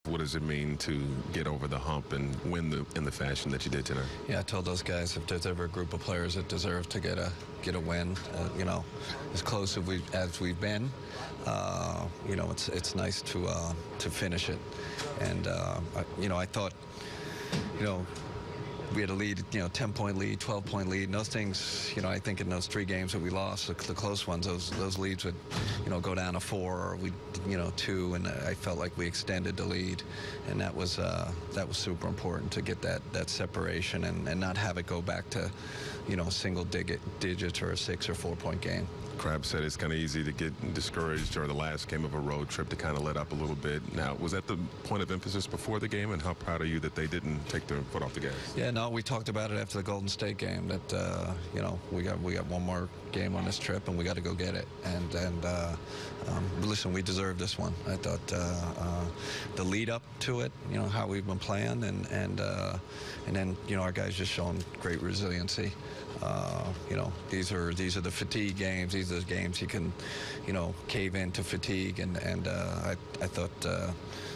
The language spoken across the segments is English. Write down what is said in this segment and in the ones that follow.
What does it mean to get over the hump and win in the fashion that you did tonight? Yeah, I told those guys if there's ever a group of players that deserve to get a win, you know, as close as we've been, you know, it's nice to finish it. And you know, I thought, you know, we had a lead, you know, 10-point lead, 12-point lead, and those things, you know, I think in those 3 games that we lost, the close ones, those leads would, you know, go down to 4 or we, you know, 2, and I felt like we extended the lead, and that was super important to get that separation and not have it go back to, you know, single digits or a 6 or 4-point game. Crabbe said it's kind of easy to get discouraged, or the last game of a road trip to kind of let up a little bit. Now, was that the point of emphasis before the game, and how proud are you that they didn't take their foot off the gas? Yeah, no, we talked about it after the Golden State game that you know, we got one more game on this trip and we got to go get it. And listen, we deserve this one. I thought the lead up to it, you know, how we've been playing, and then, you know, our guys just showing great resiliency. You know, these are the fatigue games. These are the games you can, you know, cave into fatigue, and I thought,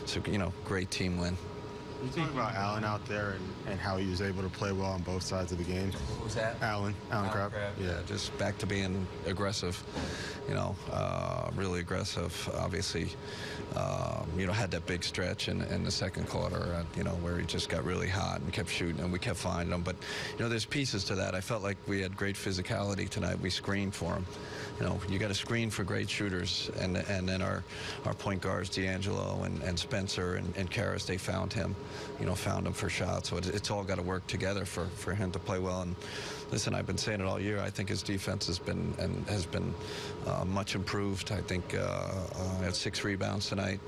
so, you know, great team win. You talk about Allen out there and how he was able to play well on both sides of the game. What was that? Allen Crabbe. Yeah, just back to being aggressive, you know, really aggressive. Obviously, you know, had that big stretch in the second quarter, you know, where he just got really hot and kept shooting, and we kept finding him. But, you know, there's pieces to that. I felt like we had great physicality tonight. We screened for him. You know, you got to screen for great shooters, and then our point guards, D'Angelo and Spencer and Karras, they found him. You know, found him for shots. So it's all got to work together for him to play well. And listen, I've been saying it all year. I think his defense has been much improved. I think had 6 rebounds tonight.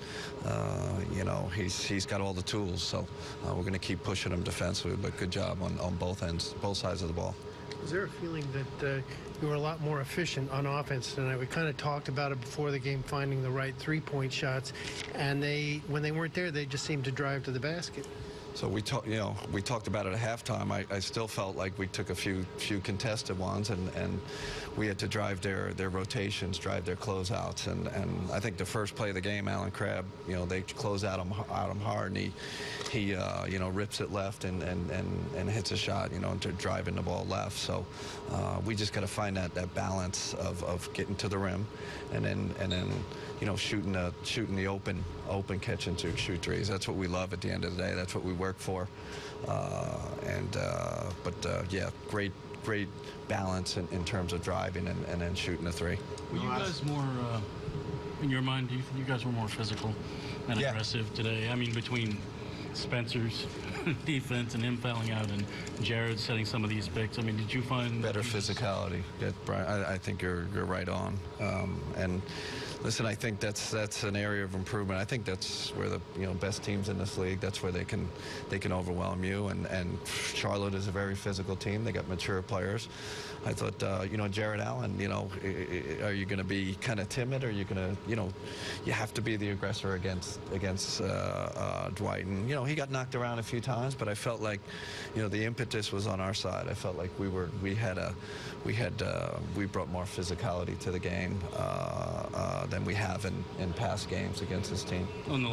You know, he's got all the tools. So we're going to keep pushing him defensively. But good job on both ends, both sides of the ball. Is there a feeling that you were a lot more efficient on offense tonight? We kind of talked about it before the game, finding the right 3-point shots, and when they weren't there, they just seemed to drive to the basket. So we talked about it at halftime. I still felt like we took a few contested ones, and we had to drive their rotations, drive their closeouts, and I think the first play of the game, Allen Crabbe, you know, they close out him hard, and he you know, rips it left and hits a shot, you know, into driving the ball left. So we just got to find that balance of getting to the rim, and then you know, shooting the open catch and shoot threes. That's what we love at the end of the day. That's what we work for. Yeah, great balance in terms of driving and then shooting a 3. Were you guys more, in your mind, do you think you guys were more physical and aggressive today? I mean, between Spencer's defense and him fouling out and Jared setting some of these picks, I mean, did you find better physicality? Yeah, Brian, I think you're right on. And listen, I think that's an area of improvement. I think that's where the, you know, best teams in this league, that's where they can overwhelm you. And Charlotte is a very physical team. They got mature players. I thought, you know, Jared Allen, you know, are you going to be kind of timid, or are you going to, you know, you have to be the aggressor against Dwight. And, you know, he got knocked around a few times, but I felt like, you know, the impetus was on our side. I felt like we brought more physicality to the game than we have in past games against this team.